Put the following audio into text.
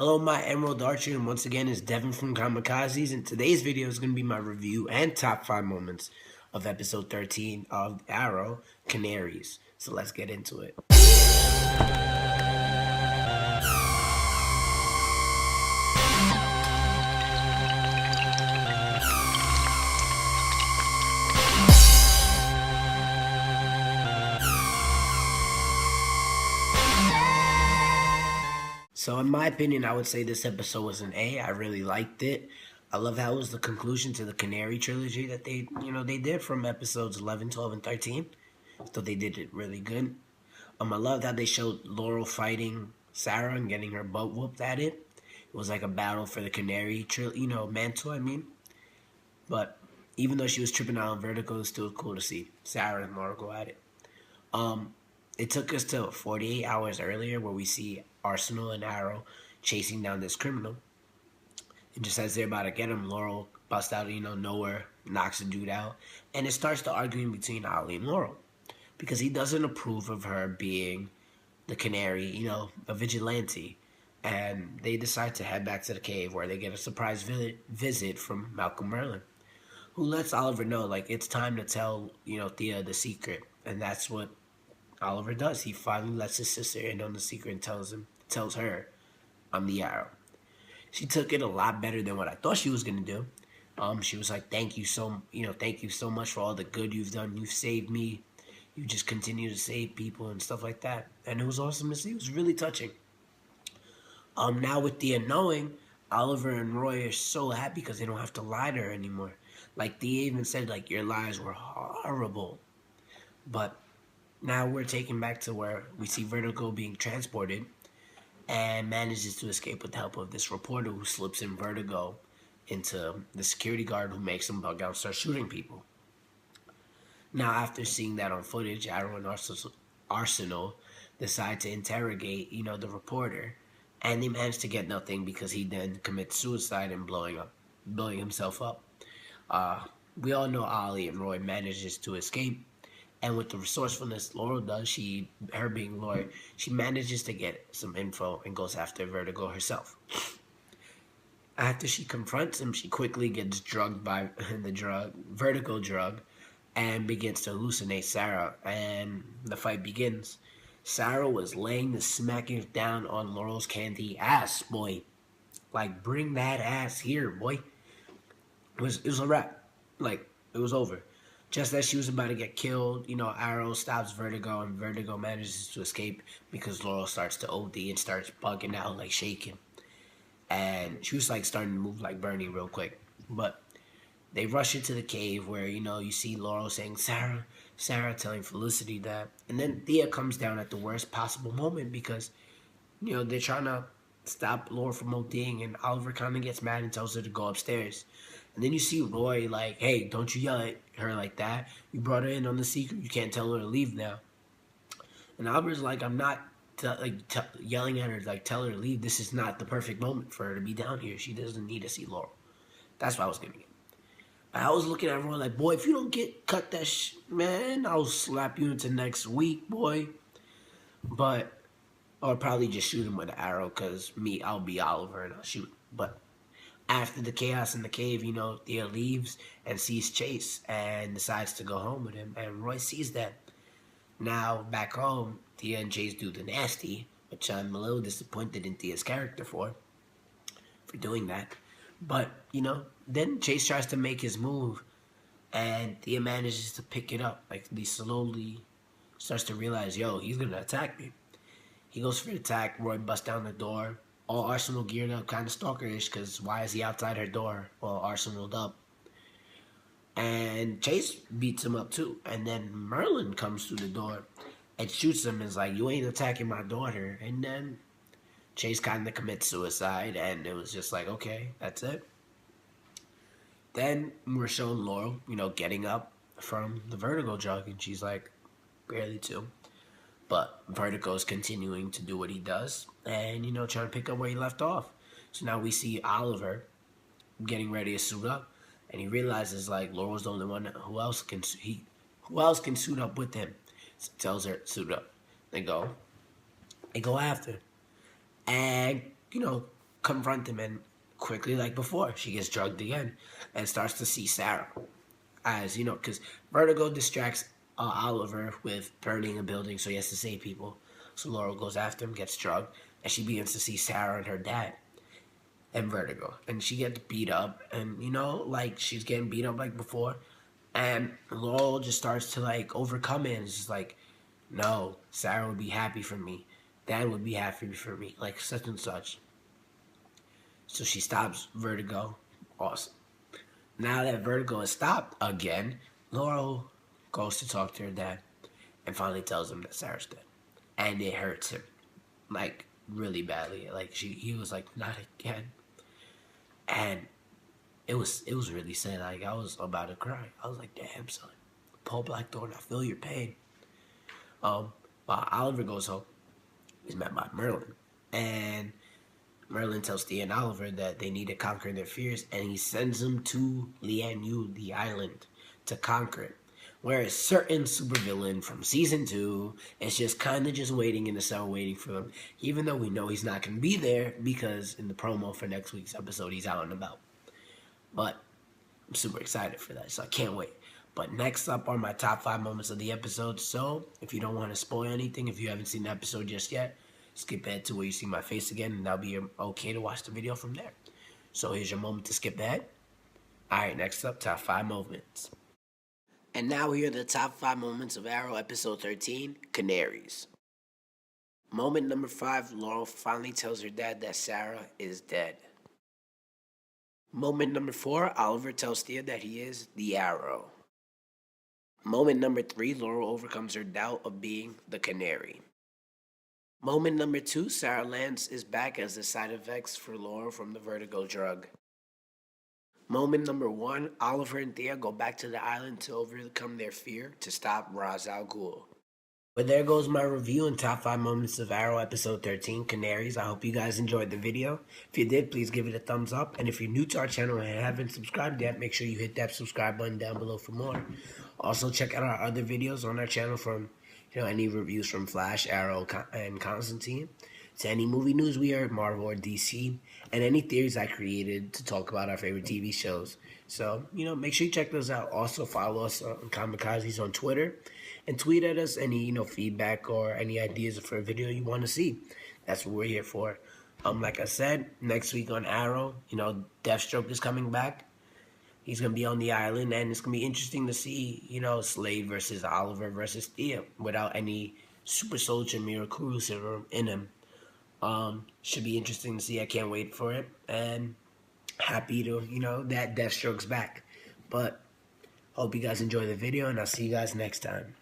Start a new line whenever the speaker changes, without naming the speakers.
Hello, my Emerald Archer, and once again, it's Devin from Kamikazes, and today's video is going to be my review and top 5 moments of episode 13 of Arrow, Canaries. So let's get into it. So in my opinion, I would say this episode was an A. I really liked it. I love how it was the conclusion to the Canary trilogy that they did from episodes 11, 12, and 13. So they did it really good. I loved how they showed Laurel fighting Sarah and getting her butt whooped at it. It was like a battle for the Canary, mantle. But even though she was tripping out on Vertigo, it was still cool to see Sarah and Laurel go at it. Um, it took us to 48 hours earlier where we see Arsenal and Arrow chasing down this criminal. And just as they're about to get him, Laurel busts out, nowhere, knocks the dude out. And it starts the arguing between Ollie and Laurel because he doesn't approve of her being the Canary, a vigilante. And they decide to head back to the cave where they get a surprise visit from Malcolm Merlin, who lets Oliver know, like, it's time to tell, Thea the secret. And that's what Oliver does. He finally lets his sister in on the secret and tells her, I'm the Arrow. She took it a lot better than what I thought she was gonna do. She was like, thank you so much for all the good you've done. You've saved me. You just continue to save people and stuff like that. And it was awesome to see. It was really touching. Now with Thea knowing, Oliver and Roy are so happy because they don't have to lie to her anymore. Like, Thea even said, like, your lies were horrible. But now we're taken back to where we see Vertigo being transported and manages to escape with the help of this reporter who slips in Vertigo into the security guard who makes him bug out and start shooting people. Now, after seeing that on footage, Arrow and Arsenal decide to interrogate, the reporter, and they manage to get nothing because he then commits suicide and blowing himself up. We all know Ollie and Roy manages to escape, and with the resourcefulness Laurel does, her being Laurel, she manages to get some info and goes after Vertigo herself. After she confronts him, she quickly gets drugged by the Vertigo drug, and begins to hallucinate Sarah, and the fight begins. Sarah was laying the smacking down on Laurel's candy ass, boy. Like, bring that ass here, boy. It was a wrap. Like, it was over. Just as she was about to get killed, Arrow stops Vertigo, and Vertigo manages to escape because Laurel starts to OD and starts bugging out, like shaking. And she was like starting to move like Bernie real quick. But they rush into the cave where, you see Laurel saying, Sarah telling Felicity that. And then Thea comes down at the worst possible moment because, they're trying to stop Laurel from ODing, and Oliver kind of gets mad and tells her to go upstairs. And then you see Roy like, hey, don't you yell at her like that. You brought her in on the secret. You can't tell her to leave now. And Oliver's like, I'm not yelling at her, like, tell her to leave. This is not the perfect moment for her to be down here. She doesn't need to see Laurel. That's what I was going to get. I was looking at Roy like, boy, if you don't cut that man, I'll slap you into next week, boy. But I'll probably just shoot him with an arrow because I'll be Oliver and I'll shoot. But after the chaos in the cave, Thea leaves and sees Chase and decides to go home with him. And Roy sees that. Now, back home, Thea and Chase do the nasty, which I'm a little disappointed in Thea's character for doing that. But, then Chase tries to make his move, and Thea manages to pick it up. Like, he slowly starts to realize, yo, he's going to attack me. He goes for the attack. Roy busts down the door. All Arsenal geared up, kind of stalkerish, because why is he outside her door? Well, Arsenaled up. And Chase beats him up too. And then Merlin comes through the door and shoots him and is like, you ain't attacking my daughter. And then Chase kind of commits suicide, and it was just like, okay, that's it. Then we're showing Laurel, getting up from the Vertigo drug, and she's like, barely too. But Vertigo's continuing to do what he does and, trying to pick up where he left off. So now we see Oliver getting ready to suit up, and he realizes, like, Laurel's the only one who else can suit up with him. So tells her, suit up. They go after. And, confront him, and quickly, like before, she gets drugged again and starts to see Sarah. As you know, because Vertigo distracts Oliver with burning a building, so he has to save people. So Laurel goes after him, gets drugged, and she begins to see Sarah and her dad and Vertigo. And she gets beat up, and like she's getting beat up like before. And Laurel just starts to like overcome it, and it's just like, no, Sarah would be happy for me. Dad would be happy for me, like such and such. So she stops Vertigo. Awesome. Now that Vertigo has stopped again, Laurel goes to talk to her dad and finally tells him that Sarah's dead. And it hurts him, like, really badly. Like, he was like, not again. And it was really sad. Like, I was about to cry. I was like, damn, son. Paul Blackthorne, I feel your pain. While Oliver goes home, he's met by Merlin. And Merlin tells Thea and Oliver that they need to conquer their fears, and he sends them to Lian Yu, the island, to conquer it. Whereas certain supervillain from season 2 is just kind of just waiting in the cell, waiting for them, even though we know he's not going to be there because in the promo for next week's episode, he's out and about. But I'm super excited for that, so I can't wait. But next up are my top 5 moments of the episode. So if you don't want to spoil anything, if you haven't seen the episode just yet, skip ahead to where you see my face again, and that'll be okay to watch the video from there. So here's your moment to skip ahead. Alright, next up, top 5 moments. And now here are the top 5 moments of Arrow episode 13, Canaries. Moment number 5, Laurel finally tells her dad that Sarah is dead. Moment number 4, Oliver tells Thea that he is the Arrow. Moment number 3, Laurel overcomes her doubt of being the Canary. Moment number 2, Sarah Lance is back as the side effects for Laurel from the Vertigo drug. Moment number 1, Oliver and Thea go back to the island to overcome their fear to stop Ra's al Ghul. But there goes my review and top 5 moments of Arrow episode 13, Canaries. I hope you guys enjoyed the video. If you did, please give it a thumbs up. And if you're new to our channel and haven't subscribed yet, make sure you hit that subscribe button down below for more. Also, check out our other videos on our channel, from any reviews from Flash, Arrow, and Constantine, to any movie news we heard, Marvel or DC, and any theories I created to talk about our favorite TV shows. So, make sure you check those out. Also, follow us on Kamikazes on Twitter, and tweet at us any, feedback or any ideas for a video you want to see. That's what we're here for. Like I said, next week on Arrow, Deathstroke is coming back. He's going to be on the island, and it's going to be interesting to see, Slade versus Oliver versus Thea without any super soldier Miracle serum in him. Should be interesting to see. I can't wait for it, and happy to, that Deathstroke's back. But hope you guys enjoy the video, and I'll see you guys next time.